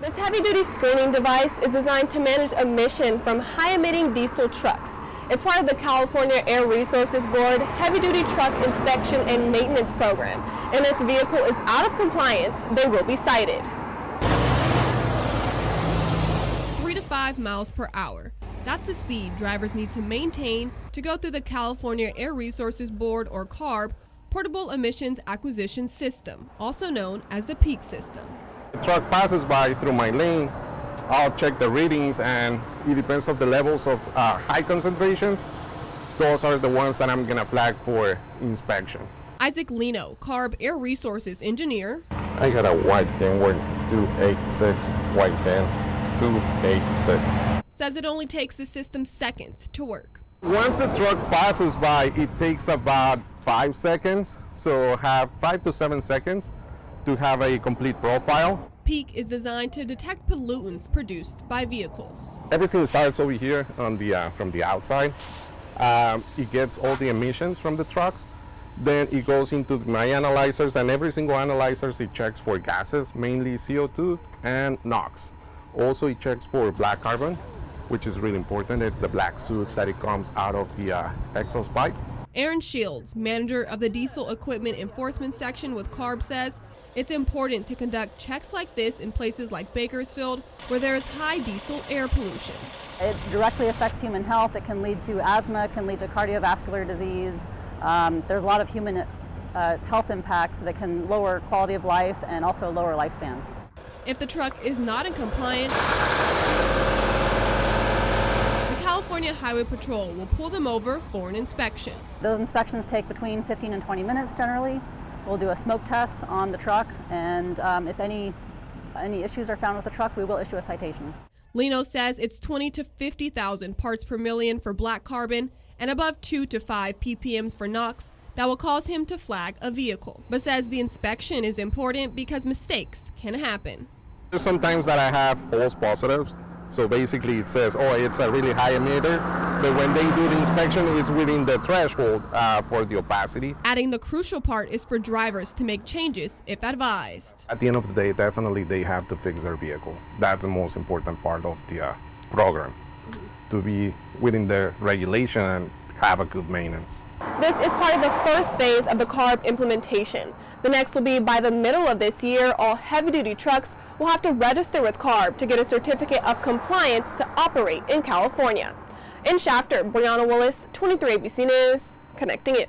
This heavy-duty screening device is designed to manage emission from high-emitting diesel trucks. It's part of the California Air Resources Board heavy-duty truck inspection and maintenance program. And if the vehicle is out of compliance, they will be cited. 3 to 5 miles per hour. That's the speed drivers need to maintain to go through the California Air Resources Board, or CARB, Portable Emissions Acquisition System, also known as the PEAK system. The truck passes by through my lane, I'll check the readings, and it depends on the levels of high concentrations. Those are the ones that I'm going to flag for inspection. Isaac Lino, CARB Air Resources engineer. I got a white Kenworth 286, white can 286. Says it only takes the system seconds to work. Once the truck passes by, it takes about 5 seconds, so have 5 to 7 seconds to have a complete profile. PEAK is designed to detect pollutants produced by vehicles. Everything starts over here on the from the outside. It gets all the emissions from the trucks. Then it goes into my analyzers, and every single analyzer it checks for gases, mainly CO2 and NOx. Also, it checks for black carbon, which is really important. It's the black soot that it comes out of the exhaust pipe. Aaron Shields, manager of the Diesel Equipment Enforcement Section with CARB, says it's important to conduct checks like this in places like Bakersfield, where there is high diesel air pollution. It directly affects human health. It can lead to asthma, can lead to cardiovascular disease. There's a lot of human health impacts that can lower quality of life and also lower lifespans. If the truck is not in compliance, the California Highway Patrol will pull them over for an inspection. Those inspections take between 15 and 20 minutes generally. We'll do a smoke test on the truck, and if any issues are found with the truck, we will issue a citation. Lino says it's 20 to 50,000 parts per million for black carbon and above 2 to 5 ppms for NOx that will cause him to flag a vehicle, but says the inspection is important because mistakes can happen. There's sometimes that I have false positives. So basically it says, oh, it's a really high emitter, but when they do the inspection, it's within the threshold for the opacity. Adding the crucial part is for drivers to make changes if advised. At the end of the day, definitely they have to fix their vehicle. That's the most important part of the program, to be within the regulation and have a good maintenance. This is part of the first phase of the CARB implementation. The next will be by the middle of this year, all heavy-duty trucks will have to register with CARB to get a certificate of compliance to operate in California. In Shafter, Brianna Willis, 23 ABC News, connecting you.